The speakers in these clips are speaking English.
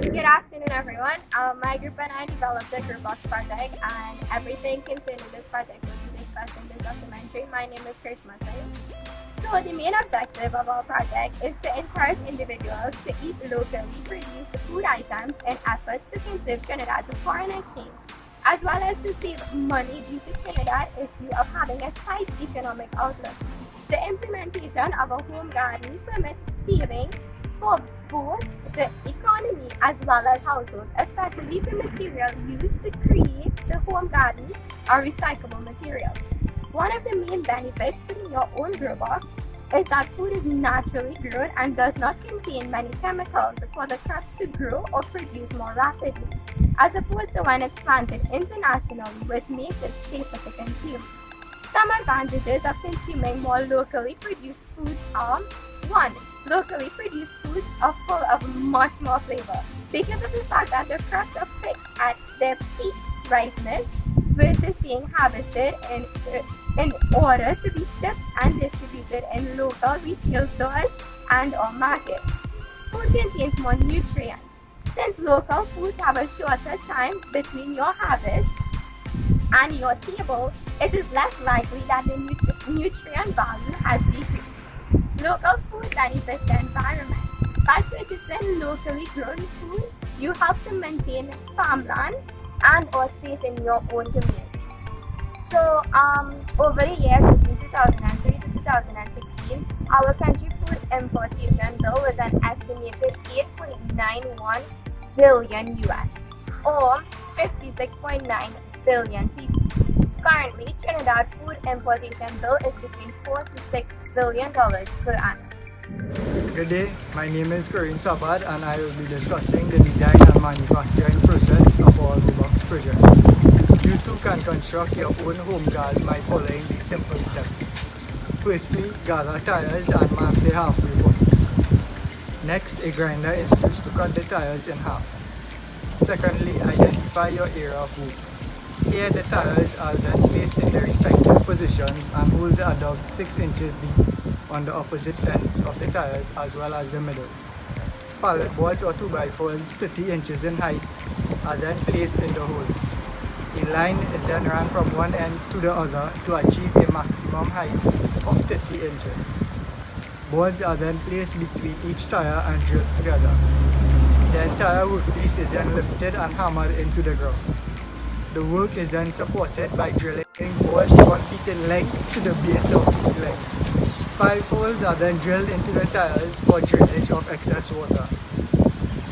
Good afternoon, everyone. My group and I developed the Group Box project, and everything contained in this project will be discussed in this documentary. My name is Chris Masai. So, the main objective of our project is to encourage individuals to eat locally produced food items in efforts to conserve Trinidad's foreign exchange, as well as to save money due to Trinidad's issue of having a tight economic outlook. The implementation of a home garden permits saving for both the economy as well as households, especially the material used to create the home garden are recyclable materials. One of the main benefits to your own grow box is that food is naturally grown and does not contain many chemicals for the crops to grow or produce more rapidly, as opposed to when it's planted internationally, which makes it safer to consume. Some advantages of consuming more locally produced foods are: 1. Locally produced foods are full of much more flavor because of the fact that the crops are picked at their peak ripeness versus being harvested in order to be shipped and distributed in local retail stores and or markets. Food contains more nutrients. Since local foods have a shorter time between your harvest and your table, it is less likely that the nutrient value has decreased. Local food benefits the environment. By purchasing locally grown food, you help to maintain farmland and or space in your own community. So, over the years between 2003 to 2016, our country food importation bill was an estimated 8.91 billion US or 56.9 billion TT. Currently, Trinidad food importation bill is between $4 to $6 billion per annum. Good day, my name is Kareem Sabad and I will be discussing the design and manufacturing process of our Box project. You too can construct your own home garden by following these simple steps. Firstly, gather tires and mark the halfway points. Next, a grinder is used to cut the tires in half. Secondly, identify your area of work. Here the tires are then placed in their respective positions and holes are dug 6 inches deep on the opposite ends of the tires as well as the middle. Pallet boards or 2x4s 30 inches in height are then placed in the holes. A line is then run from one end to the other to achieve a maximum height of 30 inches. Boards are then placed between each tire and drilled together. The entire workpiece is then lifted and hammered into the ground. The work is then supported by drilling boards 1 feet in length to the base of each leg. 5 holes are then drilled into the tires for drainage of excess water.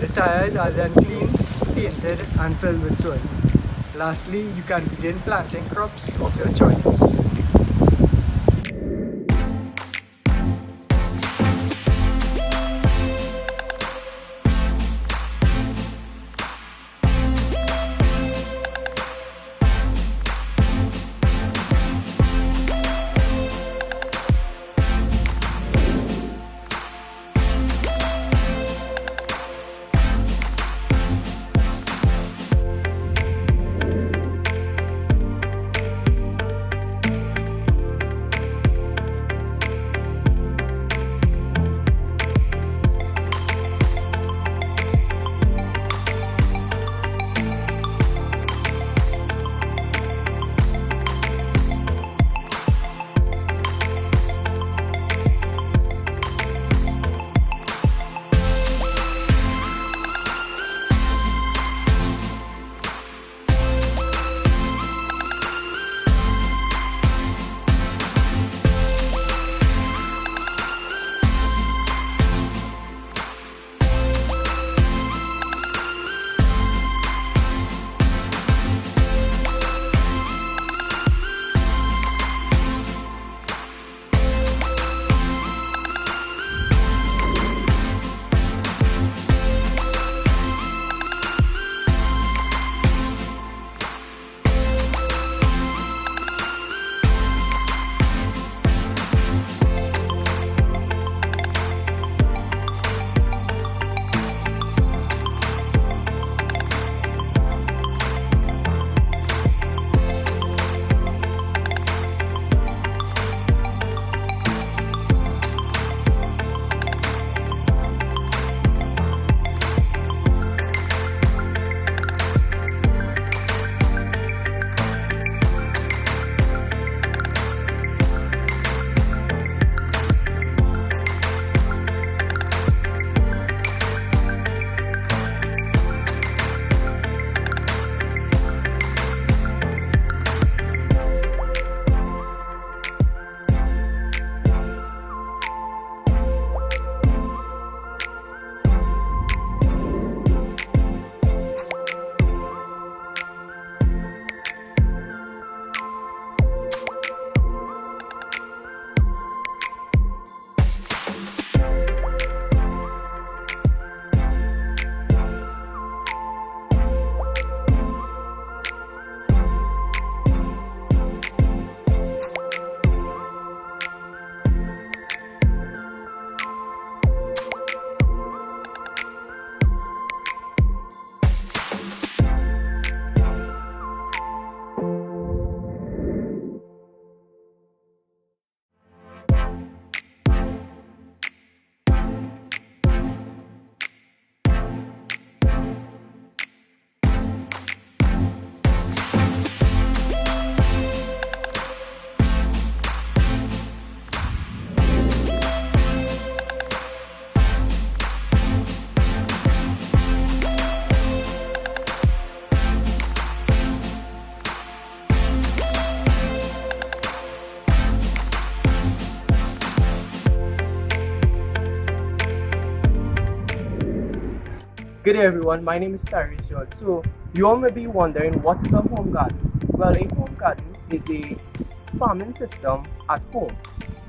The tires are then cleaned, painted and filled with soil. Lastly, you can begin planting crops of your choice. Good day everyone, my name is Tyres. So you all may be wondering, what is a home garden? Well, a home garden is a farming system at home.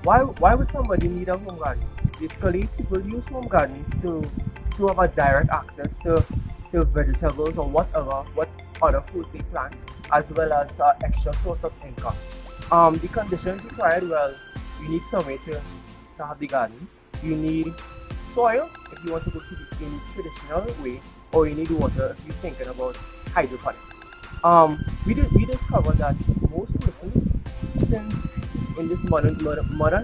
Why would somebody need a home garden? Basically, people use home gardens to have a direct access to vegetables or what other foods they plant, as well as extra source of income. The conditions required, well, you need somewhere to have the garden. You need soil if you want to go to the in traditional way, or you need water if you're thinking about hydroponics. We discovered that most persons, since in this modern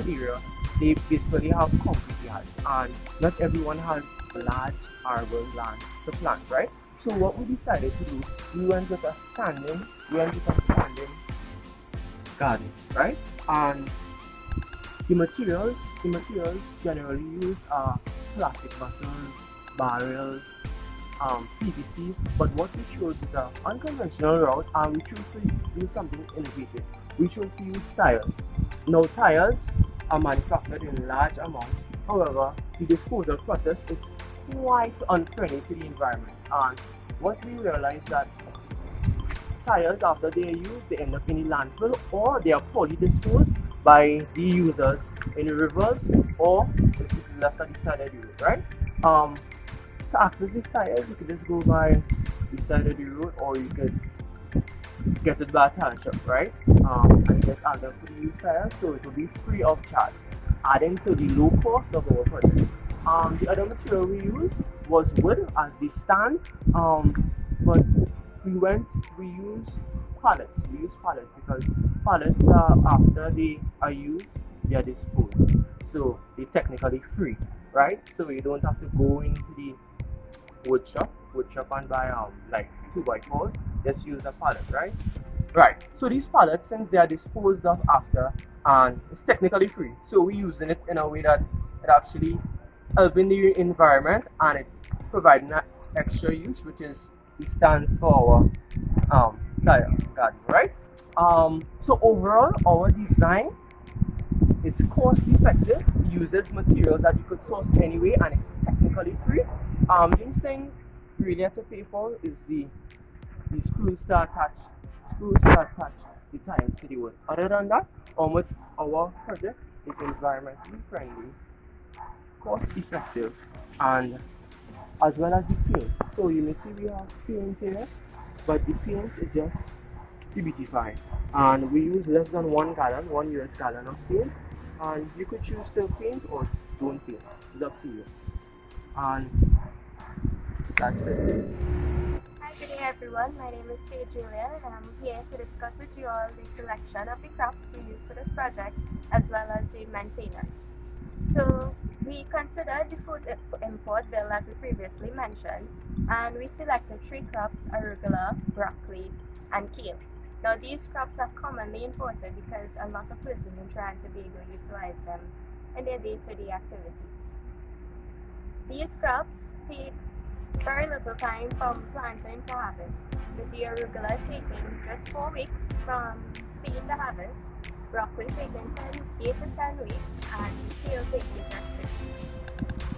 era, they basically have concrete yards, and not everyone has large arable land to plant, right? So what we decided to do, we went with a standing garden, right? And the materials generally used are plastic bottles, barrels, PVC. But what we chose is an unconventional route, and we chose to do something innovative. We chose to use tires. Now, tires are manufactured in large amounts. However, the disposal process is quite unfriendly to the environment. And what we realized that tires, after they are used, they end up in the landfill, or they are poorly disposed by the users in the rivers, or if this is left on the side of the road, right? To access these tires, you could just go by the side of the road, or you could get it by a tire shop, right? And just ask them for the used tires, so it will be free of charge, adding to the low cost of our project. The other material we used was wood as the stand, but we use pallets. We use pallets because pallets are, after they are used, they are disposed. So they're technically free, right? So you don't have to go into the wood shop and buy like 2x4s. Just use a pallet, right? Right. So these pallets, since they are disposed of after, and it's technically free, so we're using it in a way that it actually helping the environment, and it providing an extra use, which is it stands for our tire garden, right? So overall, our design is cost effective, uses materials that you could source anyway, and it's technically free. The only thing really have to pay for is the screws to attach the tires to the wood. Other than that, almost our project is environmentally friendly, cost effective, and as well as the paint. So you may see we have paint here, but the paint is just to beautify. And we use less than 1 US gallon of paint. And you could choose to paint or don't paint. It's up to you. And that's it. Hi, good day everyone. My name is Faye Julian, and I'm here to discuss with you all the selection of the crops we use for this project, as well as the maintenance. So we considered the food import bill that we previously mentioned, and we selected 3 crops: arugula, broccoli, and kale. Now these crops are commonly imported because a lot of persons are trying to be able to utilize them in their day-to-day activities. These crops take very little time from planting to harvest, with the arugula taking just 4 weeks from seed to harvest, broccoli taking 8 to 10 weeks, and kale taking just 6 weeks.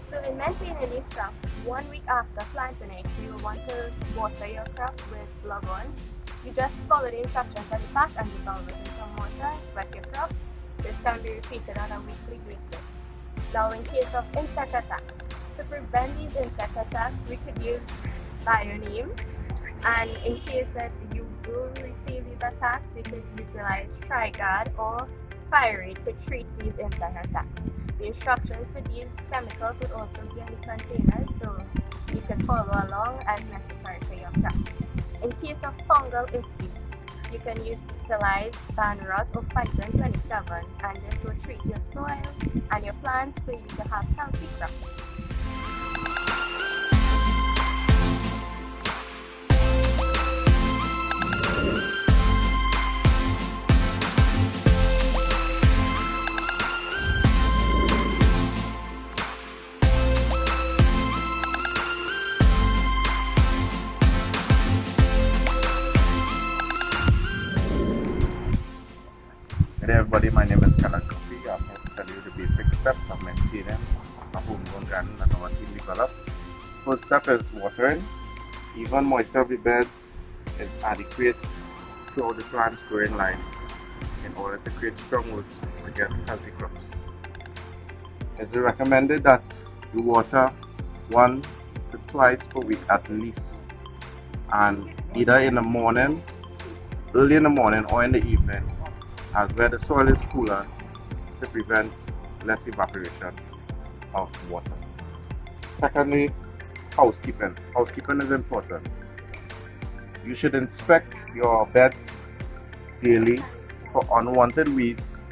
So in maintaining these crops, 1 week after planting it, you want to water your crops with Blaukorn. You just follow the instructions on the pack and dissolve it in some water, wet your crops. This can be repeated on a weekly basis. Now in case of insect attacks, to prevent these insect attacks, we could use bioneem, and in case that you do receive these attacks, you could utilize Triguard or pyrite to treat these insect attacks. The instructions for these chemicals would also be in the containers, so you can follow along as necessary for your crops. In case of fungal issues, you can utilize Banrot or Python 27, and this will treat your soil and your plants for you to have healthy crops. Hey everybody, my name is Kanak Kofi. I'm here to tell you the basic steps of maintaining a homegrown garden that our team developed. First step is watering. Even moisture of the beds is adequate throughout the plant's growing line in order to create strong roots to get healthy crops. It is recommended that you water 1 to twice per week at least, and either in the morning, early in the morning, or in the evening, as where the soil is cooler to prevent less evaporation of water. Secondly, housekeeping. Housekeeping is important. You should inspect your beds daily for unwanted weeds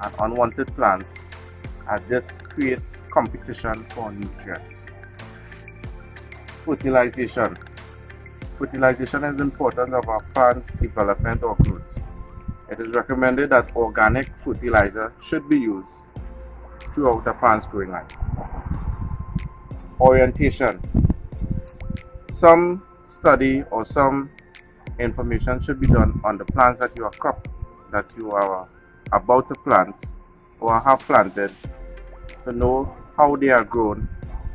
and unwanted plants, as this creates competition for nutrients. Fertilization. Fertilization is important of our plant's development or growth. It is recommended that organic fertilizer should be used throughout the plant's growing line. Orientation. Some study or some information should be done on the plants that you are about to plant or have planted, to know how they are grown,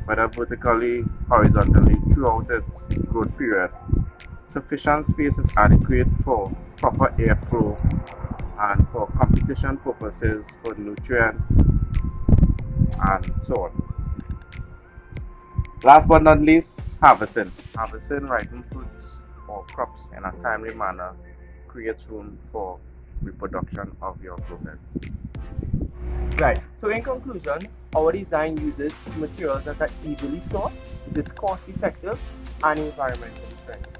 whether vertically, horizontally, throughout its growth period. Sufficient space is adequate for proper airflow and for competition purposes for nutrients and so on. Last but not least, harvesting. Harvesting ripened fruits or crops in a timely manner creates room for reproduction of your grow beds. Right. So in conclusion, our design uses materials that are easily sourced, is cost effective, and environmentally friendly.